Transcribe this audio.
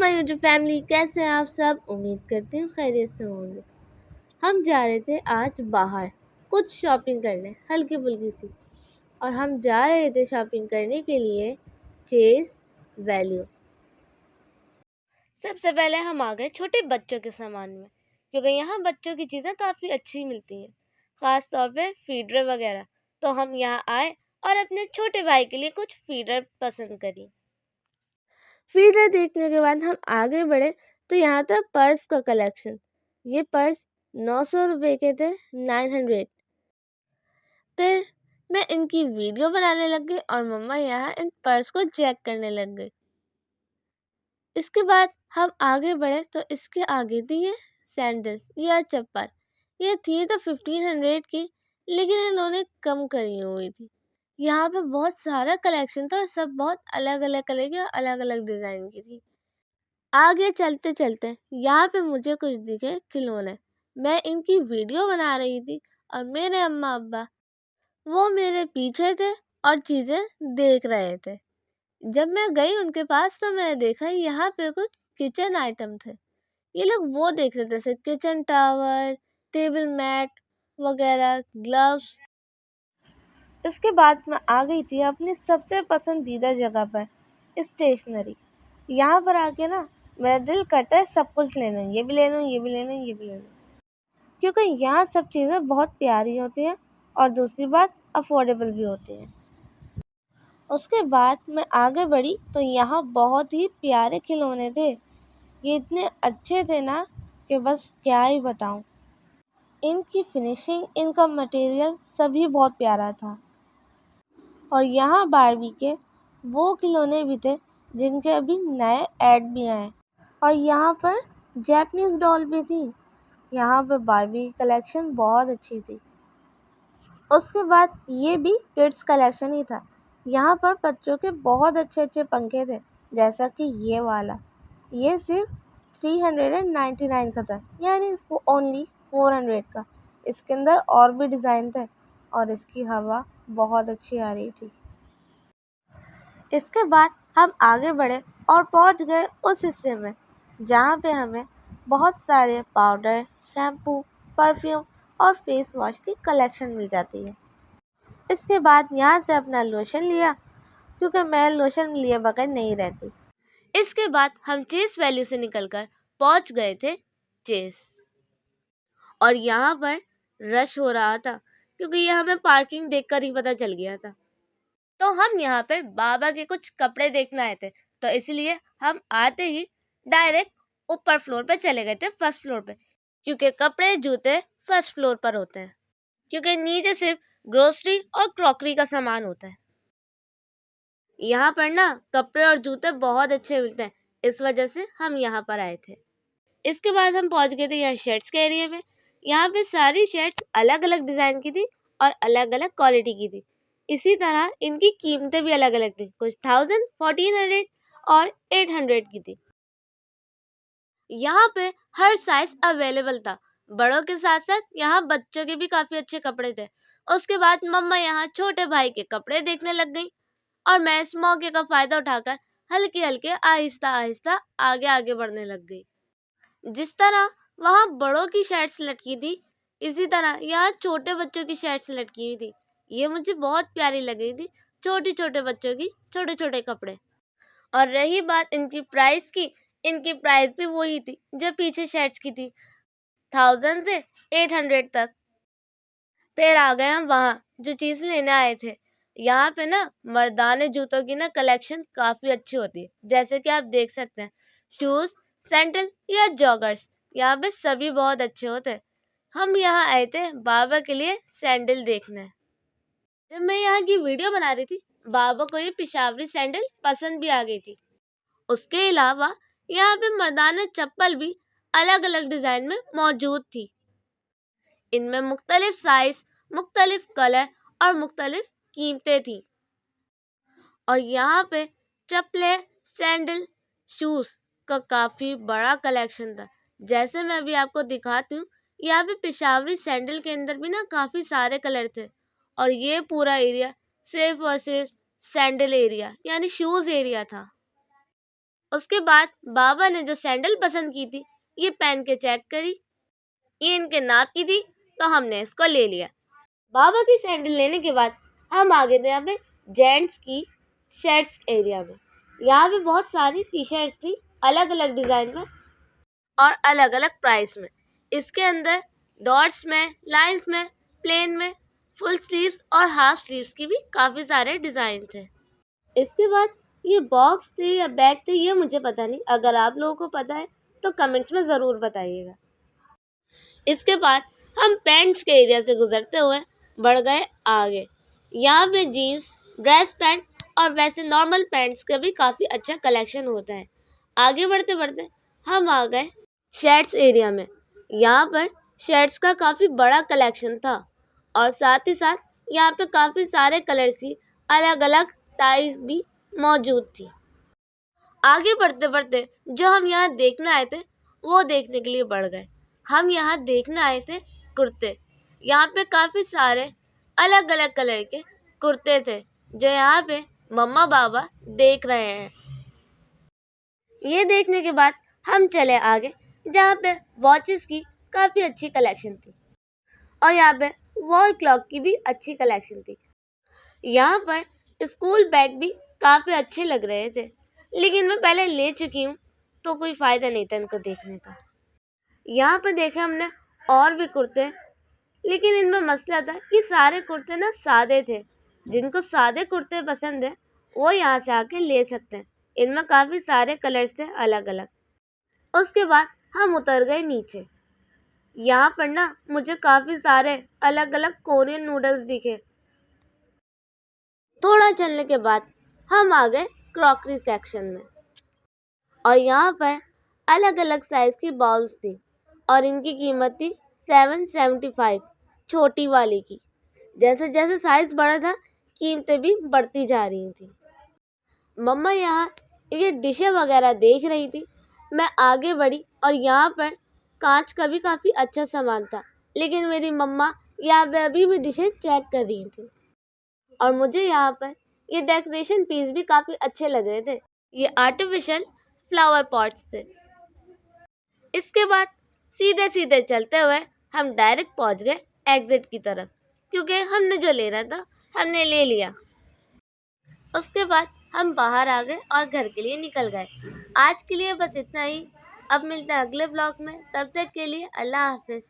My YouTube family, कैसे हैं आप सब। उम्मीद करती हूँ खैरियत से होंगे। हम जा रहे थे आज बाहर कुछ शॉपिंग करने, हल्की फुल्की सी। और हम जा रहे थे शॉपिंग करने के लिए चेस वैल्यू। सबसे पहले हम आ गए छोटे बच्चों के सामान में, क्योंकि यहाँ बच्चों की चीज़ें काफ़ी अच्छी मिलती हैं, ख़ास तौर पे फीडर वगैरह। तो हम यहाँ आए और अपने छोटे भाई के लिए कुछ फीडर पसंद करी। फीडर देखने के बाद हम आगे बढ़े तो यहाँ था पर्स का कलेक्शन। ये पर्स 900 रुपये के थे, 900। फिर मैं इनकी वीडियो बनाने लग गई और मम्मा यहाँ इन पर्स को चेक करने लग गई। इसके बाद हम आगे बढ़े तो इसके आगे थी ये सैंडल्स या चप्पल। ये थी तो 1500 की, लेकिन इन्होंने कम करी हुई थी। यहाँ पे बहुत सारा कलेक्शन था और सब बहुत अलग अलग कलर की और अलग अलग डिज़ाइन की थी। आगे चलते चलते यहाँ पे मुझे कुछ दिखे खिलौने। मैं इनकी वीडियो बना रही थी और मेरे अम्मा अब्बा वो मेरे पीछे थे और चीज़ें देख रहे थे। जब मैं गई उनके पास तो मैंने देखा यहाँ पे कुछ किचन आइटम थे। ये लोग वो देख रहे थे, जैसे किचन टावर, टेबल मैट वगैरह, ग्लव्स। उसके बाद मैं आ गई थी अपनी सबसे पसंदीदा जगह पर, स्टेशनरी। यहाँ पर आके ना मेरा दिल करता है सब कुछ ले लूँ, ये भी ले लूँ, ये भी ले लूँ, ये भी ले लूँ, क्योंकि यहाँ सब चीज़ें बहुत प्यारी होती हैं और दूसरी बात अफोर्डेबल भी होती हैं। उसके बाद मैं आगे बढ़ी तो यहाँ बहुत ही प्यारे खिलौने थे। ये इतने अच्छे थे ना कि बस क्या ही बताऊँ। इनकी फिनिशिंग, इनका मटेरियल सभी बहुत प्यारा था। और यहाँ बारबी के वो खिलौने भी थे जिनके अभी नए ऐड भी आए। और यहाँ पर जैपनीज़ डॉल भी थी। यहाँ पर बारबी कलेक्शन बहुत अच्छी थी। उसके बाद ये भी किड्स कलेक्शन ही था। यहाँ पर बच्चों के बहुत अच्छे अच्छे पंखे थे, जैसा कि ये वाला। ये सिर्फ 399 का था, यानी ओनली 400 का। इसके अंदर और भी डिज़ाइन थे और इसकी हवा बहुत अच्छी आ रही थी। इसके बाद हम आगे बढ़े और पहुंच गए उस हिस्से में जहां पे हमें बहुत सारे पाउडर, शैम्पू, परफ्यूम और फेस वॉश की कलेक्शन मिल जाती है। इसके बाद यहाँ से अपना लोशन लिया, क्योंकि मैं लोशन लिए बगैर नहीं रहती। इसके बाद हम चेस वैल्यू से निकलकर पहुंच गए थे चेस। और यहाँ पर रश हो रहा था, क्योंकि ये हमें पार्किंग देखकर ही पता चल गया था। तो हम यहाँ पर बाबा के कुछ कपड़े देखने आए थे, तो इसलिए हम आते ही डायरेक्ट ऊपर फ्लोर पे चले गए थे, फर्स्ट फ्लोर पे, क्योंकि कपड़े जूते फर्स्ट फ्लोर पर होते हैं, क्योंकि नीचे सिर्फ ग्रोसरी और क्रॉकरी का सामान होता है। यहाँ पर ना कपड़े और जूते बहुत अच्छे मिलते हैं, इस वजह से हम यहाँ पर आए थे। इसके बाद हम पहुँच गए थे यहाँ शर्ट्स के एरिया में। यहाँ पे सारी शर्ट्स अलग अलग डिज़ाइन की थी और अलग अलग क्वालिटी की थी। इसी तरह इनकी कीमतें भी अलग अलग थी, कुछ 1000, 1400 और 800 की थी। यहाँ पे हर साइज अवेलेबल था, बड़ों के साथ साथ यहाँ बच्चों के भी काफ़ी अच्छे कपड़े थे। उसके बाद मम्मा यहाँ छोटे भाई के कपड़े देखने लग गई और मैं इस मौके का फ़ायदा उठाकर हल्के हल्के आहिस्ता आहिस्ता आगे आगे बढ़ने लग गई। जिस तरह वहाँ बड़ों की शर्ट्स लटकी थी, इसी तरह यहाँ छोटे बच्चों की शर्ट्स लटकी हुई थी। ये मुझे बहुत प्यारी लग रही थी, छोटे छोटे बच्चों की छोटे छोटे कपड़े। और रही बात इनकी प्राइस की, इनकी प्राइस भी वही थी जो पीछे शर्ट्स की थी, 1000 से 800 तक। फिर आ गए हम वहाँ जो चीज़ लेने आए थे। यहाँ पे ना मर्दाने जूतों की ना कलेक्शन काफ़ी अच्छी होती है, जैसे कि आप देख सकते हैं, शूज़, सैंडल या जॉगर्स, यहाँ पे सभी बहुत अच्छे होते हैं। हम यहाँ आए थे बाबा के लिए सैंडल देखने। जब मैं यहाँ की वीडियो बना रही थी, बाबा को ये पेशावरी सैंडल पसंद भी आ गई थी। उसके अलावा यहाँ पे मर्दाना चप्पल भी अलग अलग डिज़ाइन में मौजूद थी। इनमें मुख्तलिफ साइज, मुख्तलिफ कलर और मुख्तलिफ कीमतें थी। और यहाँ पे चप्पलें, सैंडल, शूज़ का काफ़ी बड़ा कलेक्शन था। जैसे मैं अभी आपको दिखाती हूँ, यहाँ पे पेशावरी सैंडल के अंदर भी ना काफ़ी सारे कलर थे। और ये पूरा एरिया सिर्फ और सिर्फ सैंडल एरिया यानी शूज़ एरिया था। उसके बाद बाबा ने जो सैंडल पसंद की थी, ये पहन के चेक करी, ये इनके नाप की थी, तो हमने इसको ले लिया। बाबा की सैंडल लेने के बाद हम आ गए थे यहाँ पे जेंट्स की शर्ट्स एरिया में। यहाँ पे बहुत सारी टी शर्ट्स थी, अलग अलग डिज़ाइन में और अलग अलग प्राइस में। इसके अंदर डॉट्स में, लाइंस में, प्लेन में, फुल स्लीव्स और हाफ स्लीव्स की भी काफ़ी सारे डिज़ाइन थे। इसके बाद ये बॉक्स थे या बैग थे, ये मुझे पता नहीं। अगर आप लोगों को पता है तो कमेंट्स में ज़रूर बताइएगा। इसके बाद हम पैंट्स के एरिया से गुजरते हुए बढ़ गए आगे। यहाँ पे जीन्स, ड्रेस पैंट और वैसे नॉर्मल पैंट्स का भी काफ़ी अच्छा कलेक्शन होता है। आगे बढ़ते बढ़ते हम आ गए शर्ट्स एरिया में। यहाँ पर शर्ट्स का काफ़ी बड़ा कलेक्शन था और साथ ही साथ यहाँ पे काफ़ी सारे कलर्स की अलग अलग टाइज भी मौजूद थी। आगे बढ़ते बढ़ते जो हम यहाँ देखने आए थे वो देखने के लिए बढ़ गए। हम यहाँ देखने आए थे कुर्ते। यहाँ पे काफ़ी सारे अलग अलग कलर के कुर्ते थे जो यहाँ पे मम्मा बाबा देख रहे हैं। ये देखने के बाद हम चले आगे जहाँ पे वॉचेस की काफ़ी अच्छी कलेक्शन थी और यहाँ पे वॉल क्लॉक की भी अच्छी कलेक्शन थी। यहाँ पर स्कूल बैग भी काफ़ी अच्छे लग रहे थे, लेकिन मैं पहले ले चुकी हूँ तो कोई फ़ायदा नहीं था इनको देखने का। यहाँ पर देखे हमने और भी कुर्ते, लेकिन इनमें मसला था कि सारे कुर्ते ना सादे थे। जिनको सादे कुर्ते पसंद है वो यहाँ से आके ले सकते हैं। इनमें काफ़ी सारे कलर्स थे अलग अलग। उसके बाद हम उतर गए नीचे। यहाँ पर ना मुझे काफ़ी सारे अलग अलग कोरियन नूडल्स दिखे। थोड़ा चलने के बाद हम आ गए क्रॉकरी सेक्शन में और यहाँ पर अलग अलग साइज़ की बाउल्स थी और इनकी कीमत थी 775 छोटी वाली की। जैसे जैसे साइज़ बढ़ा था कीमतें भी बढ़ती जा रही थी। मम्मा यहाँ ये डिशें वगैरह देख रही थी। मैं आगे बढ़ी और यहाँ पर कांच का भी काफ़ी अच्छा सामान था, लेकिन मेरी मम्मा यहाँ पे अभी भी डिशें चेक कर रही थी और मुझे यहाँ पर ये डेकोरेशन पीस भी काफ़ी अच्छे लग रहे थे। ये आर्टिफिशियल फ्लावर पॉट्स थे। इसके बाद सीधे सीधे चलते हुए हम डायरेक्ट पहुँच गए एग्जिट की तरफ, क्योंकि हमने जो लेना था हमने ले लिया। उसके बाद हम बाहर आ गए और घर के लिए निकल गए। आज के लिए बस इतना ही। अब मिलते हैं अगले ब्लॉग में, तब तक के लिए अल्लाह हाफिज़।